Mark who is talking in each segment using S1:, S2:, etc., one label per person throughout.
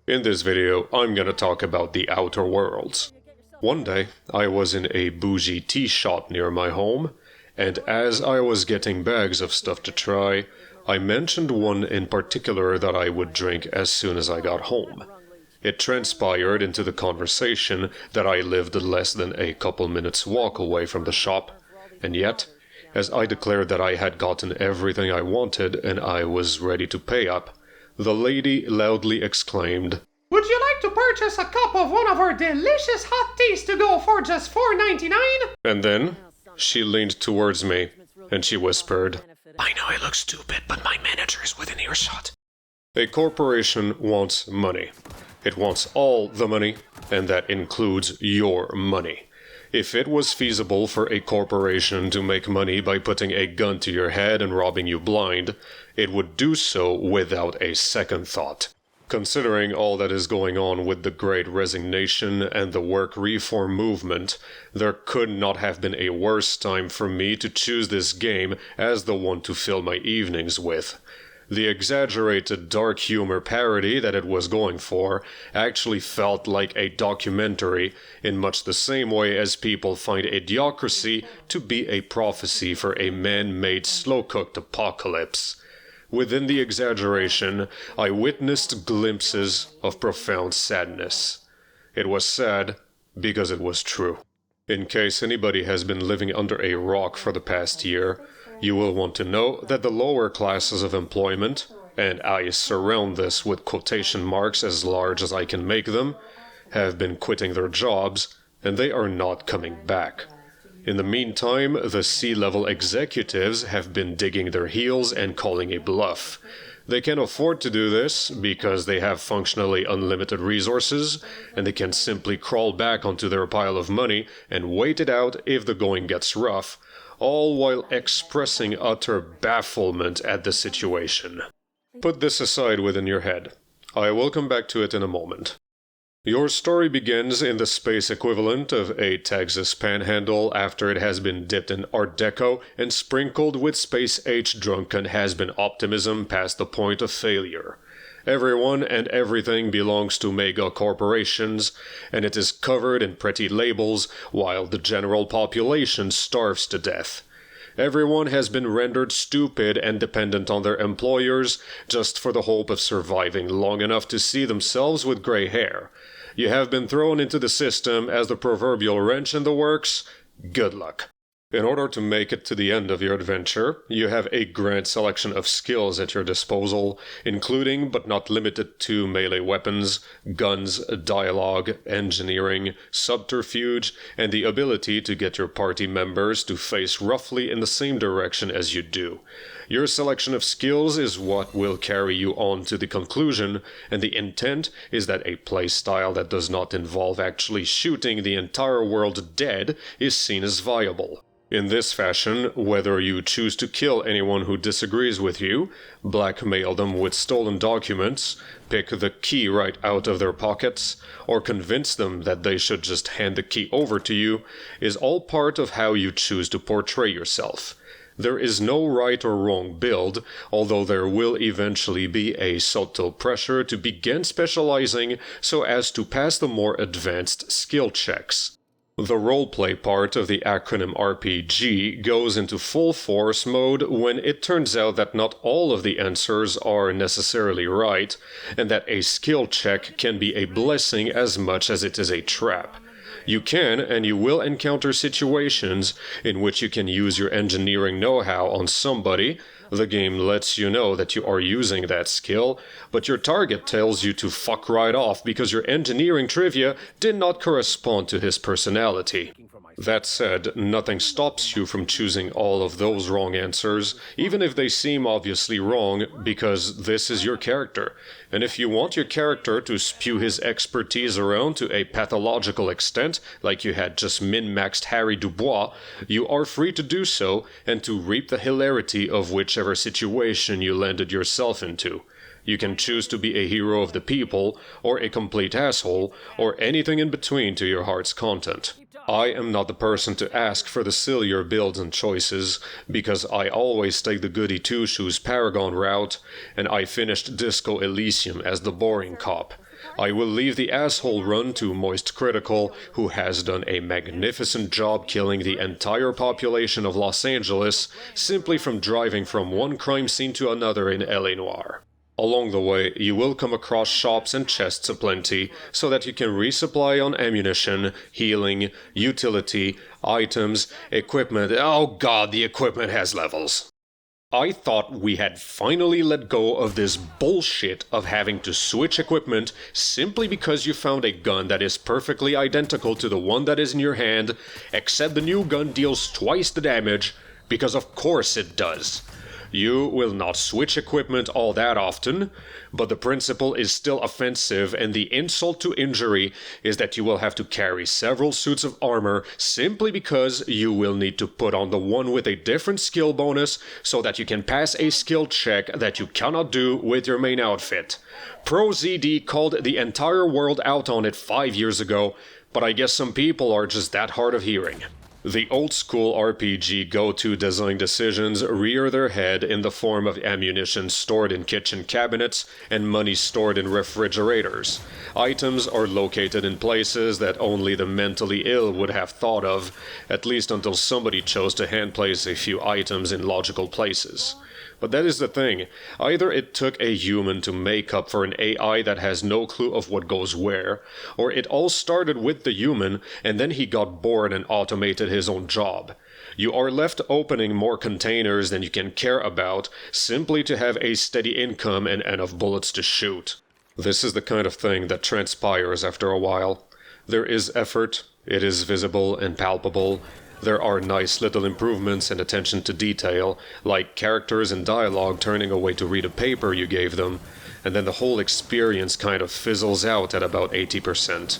S1: In this video, I'm gonna talk about the Outer Worlds. One day, I was in a bougie tea shop near my home, and as I was getting bags of stuff to try, I mentioned one in particular that I would drink as soon as I got home. It transpired into the conversation that I lived less than a couple minutes walk away from the shop, and yet, as I declared that I had gotten everything I wanted and I was ready to pay up, the lady loudly exclaimed,
S2: "Would you like to purchase a cup of one of our delicious hot teas to go for just $4.99?
S1: And then she leaned towards me and she whispered, "I know I look stupid, but my manager is within earshot." A corporation wants money. It wants all the money, and that includes your money. If it was feasible for a corporation to make money by putting a gun to your head and robbing you blind, it would do so without a second thought. Considering all that is going on with the Great Resignation and the work reform movement, there could not have been a worse time for me to choose this game as the one to fill my evenings with. The exaggerated dark humor parody that it was going for actually felt like a documentary in much the same way as people find Idiocracy to be a prophecy for a man-made slow-cooked apocalypse. Within the exaggeration, I witnessed glimpses of profound sadness. It was sad because it was true. In case anybody has been living under a rock for the past year, you will want to know that the lower classes of employment, and I surround this with quotation marks as large as I can make them, have been quitting their jobs, and they are not coming back. In the meantime, the C-level executives have been digging their heels and calling a bluff. They can afford to do this because they have functionally unlimited resources, and they can simply crawl back onto their pile of money and wait it out if the going gets rough, all while expressing utter bafflement at the situation. Put this aside within your head. I will come back to it in a moment. Your story begins in the space equivalent of a Texas panhandle after it has been dipped in Art Deco and sprinkled with space-age drunken has-been optimism past the point of failure. Everyone and everything belongs to mega corporations, and it is covered in pretty labels while the general population starves to death. Everyone has been rendered stupid and dependent on their employers just for the hope of surviving long enough to see themselves with gray hair. You have been thrown into the system as the proverbial wrench in the works. Good luck. In order to make it to the end of your adventure, you have a grand selection of skills at your disposal, including but not limited to melee weapons, guns, dialogue, engineering, subterfuge, and the ability to get your party members to face roughly in the same direction as you do. Your selection of skills is what will carry you on to the conclusion, and the intent is that a playstyle that does not involve actually shooting the entire world dead is seen as viable. In this fashion, whether you choose to kill anyone who disagrees with you, blackmail them with stolen documents, pick the key right out of their pockets, or convince them that they should just hand the key over to you, is all part of how you choose to portray yourself. There is no right or wrong build, although there will eventually be a subtle pressure to begin specializing so as to pass the more advanced skill checks. The roleplay part of the acronym RPG goes into full force mode when it turns out that not all of the answers are necessarily right, and that a skill check can be a blessing as much as it is a trap. You can and you will encounter situations in which you can use your engineering know-how on somebody. The game lets you know that you are using that skill, but your target tells you to fuck right off because your engineering trivia did not correspond to his personality. That said, nothing stops you from choosing all of those wrong answers, even if they seem obviously wrong, because this is your character. And if you want your character to spew his expertise around to a pathological extent, like you had just min-maxed Harry Dubois, you are free to do so, and to reap the hilarity of whichever situation you landed yourself into. You can choose to be a hero of the people, or a complete asshole, or anything in between to your heart's content. I am not the person to ask for the sillier builds and choices, because I always take the goody two-shoes Paragon route, and I finished Disco Elysium as the boring cop. I will leave the asshole run to Moist Critical, who has done a magnificent job killing the entire population of Los Angeles simply from driving from one crime scene to another in L.A. Noire. Along the way, you will come across shops and chests aplenty, so that you can resupply on ammunition, healing, utility, items, equipment. Oh god, the equipment has levels. I thought we had finally let go of this bullshit of having to switch equipment simply because you found a gun that is perfectly identical to the one that is in your hand, except the new gun deals twice the damage, because of course it does. You will not switch equipment all that often, but the principle is still offensive, and the insult to injury is that you will have to carry several suits of armor simply because you will need to put on the one with a different skill bonus so that you can pass a skill check that you cannot do with your main outfit. ProZD called the entire world out on it 5 years ago, but I guess some people are just that hard of hearing. The old-school RPG go-to design decisions rear their head in the form of ammunition stored in kitchen cabinets and money stored in refrigerators. Items are located in places that only the mentally ill would have thought of, at least until somebody chose to hand-place a few items in logical places. But that is the thing. Either it took a human to make up for an AI that has no clue of what goes where, or it all started with the human and then he got bored and automated his own job. You are left opening more containers than you can care about simply to have a steady income and enough bullets to shoot. This is the kind of thing that transpires after a while. There is effort, it is visible and palpable. There are nice little improvements and attention to detail, like characters and dialogue turning away to read a paper you gave them, and then the whole experience kind of fizzles out at about 80%.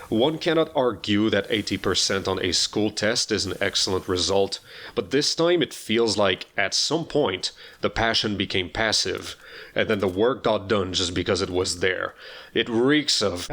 S1: One cannot argue that 80% on a school test is an excellent result, but this time it feels like, at some point, the passion became passive, and then the work got done just because it was there. It reeks of,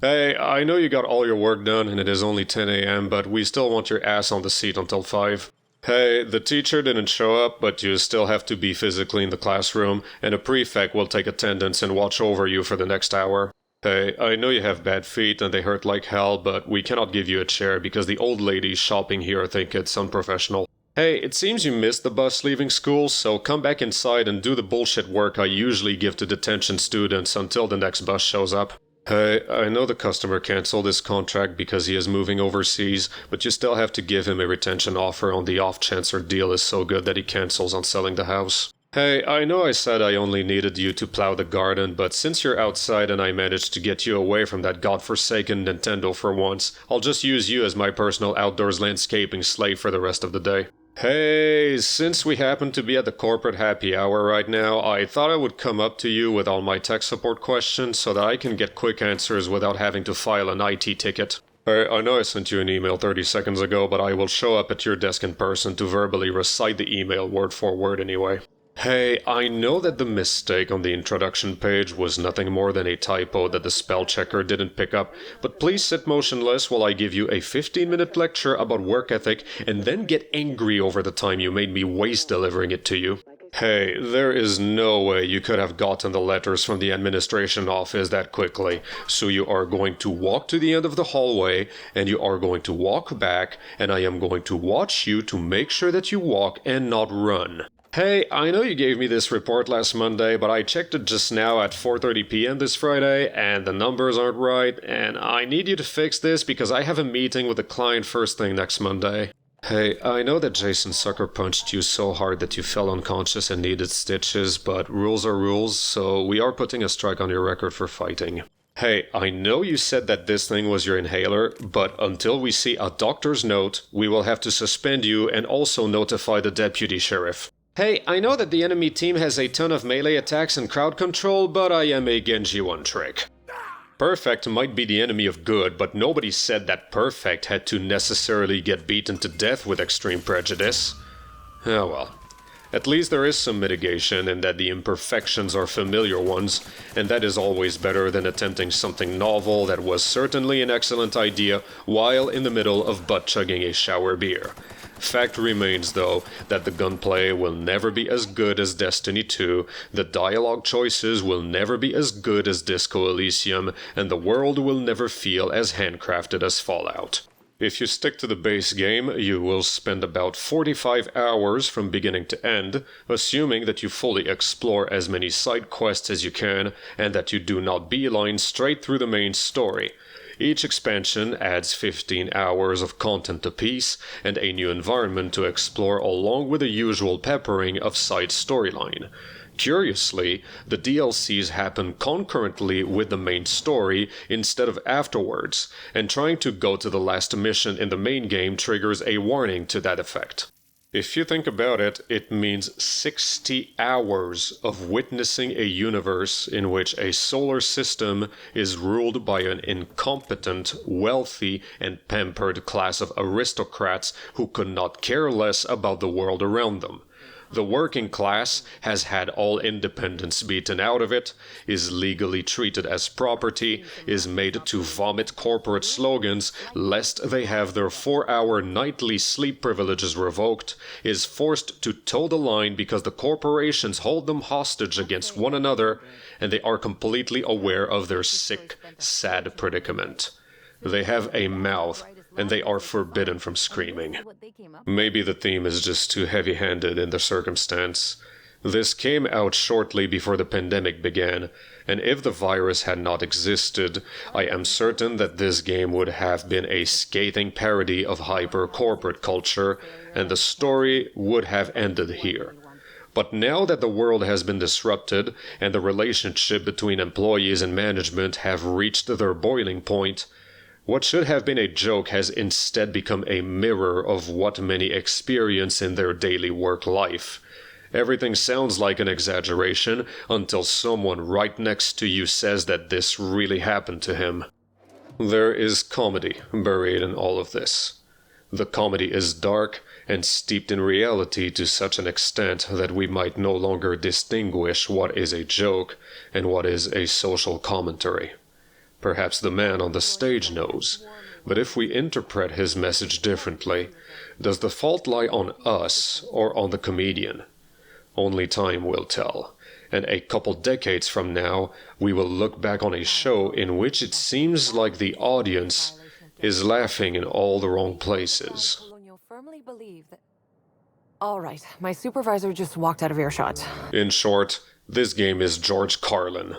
S1: Hey, I know you got all your work done and it is only 10 a.m., but we still want your ass on the seat until 5. Hey, the teacher didn't show up, but you still have to be physically in the classroom, and a prefect will take attendance and watch over you for the next hour. Hey, I know you have bad feet and they hurt like hell, but we cannot give you a chair because the old ladies shopping here think it's unprofessional. Hey, it seems you missed the bus leaving school, so come back inside and do the bullshit work I usually give to detention students until the next bus shows up. Hey, I know the customer canceled his contract because he is moving overseas, but you still have to give him a retention offer on the off chance our deal is so good that he cancels on selling the house. Hey, I know I said I only needed you to plow the garden, but since you're outside and I managed to get you away from that godforsaken Nintendo for once, I'll just use you as my personal outdoors landscaping slave for the rest of the day. Hey, since we happen to be at the corporate happy hour right now, I thought I would come up to you with all my tech support questions so that I can get quick answers without having to file an IT ticket. Hey, I know I sent you an email 30 seconds ago, but I will show up at your desk in person to verbally recite the email word for word anyway. Hey, I know that the mistake on the introduction page was nothing more than a typo that the spell checker didn't pick up, but please sit motionless while I give you a 15-minute lecture about work ethic and then get angry over the time you made me waste delivering it to you. Hey, there is no way you could have gotten the letters from the administration office that quickly, so you are going to walk to the end of the hallway, and you are going to walk back, and I am going to watch you to make sure that you walk and not run. Hey, I know you gave me this report last Monday, but I checked it just now at 4:30 p.m. this Friday, and the numbers aren't right, and I need you to fix this because I have a meeting with the client first thing next Monday. Hey, I know that Jason sucker punched you so hard that you fell unconscious and needed stitches, but rules are rules, so we are putting a strike on your record for fighting. Hey, I know you said that this thing was your inhaler, but until we see a doctor's note, we will have to suspend you and also notify the deputy sheriff. Hey, I know that the enemy team has a ton of melee attacks and crowd control, but I am a Genji one-trick. Perfect might be the enemy of good, but nobody said that Perfect had to necessarily get beaten to death with extreme prejudice. Oh well. At least there is some mitigation in that the imperfections are familiar ones, and that is always better than attempting something novel that was certainly an excellent idea while in the middle of butt-chugging a shower beer. Fact remains, though, that the gunplay will never be as good as Destiny 2, the dialogue choices will never be as good as Disco Elysium, and the world will never feel as handcrafted as Fallout. If you stick to the base game, you will spend about 45 hours from beginning to end, assuming that you fully explore as many side quests as you can, and that you do not beeline straight through the main story. Each expansion adds 15 hours of content apiece, and a new environment to explore along with the usual peppering of side storyline. Curiously, the DLCs happen concurrently with the main story instead of afterwards, and trying to go to the last mission in the main game triggers a warning to that effect. If you think about it, it means 60 hours of witnessing a universe in which a solar system is ruled by an incompetent, wealthy, and pampered class of aristocrats who could not care less about the world around them. The working class has had all independence beaten out of it, is legally treated as property, is made to vomit corporate slogans lest they have their 4-hour nightly sleep privileges revoked, is forced to toe the line because the corporations hold them hostage against one another, and they are completely aware of their sick, sad predicament. They have a mouth, and they are forbidden from screaming. Maybe the theme is just too heavy-handed in the circumstance. This came out shortly before the pandemic began, and if the virus had not existed, I am certain that this game would have been a scathing parody of hyper-corporate culture, and the story would have ended here. But now that the world has been disrupted, and the relationship between employees and management have reached their boiling point, what should have been a joke has instead become a mirror of what many experience in their daily work life. Everything sounds like an exaggeration until someone right next to you says that this really happened to him. There is comedy buried in all of this. The comedy is dark and steeped in reality to such an extent that we might no longer distinguish what is a joke and what is a social commentary. Perhaps the man on the stage knows, but if we interpret his message differently, does the fault lie on us or on the comedian? Only time will tell, and a couple decades from now, we will look back on a show in which it seems like the audience is laughing in all the wrong places.
S3: All right, my supervisor just walked out of earshot.
S1: In short, this game is George Carlin.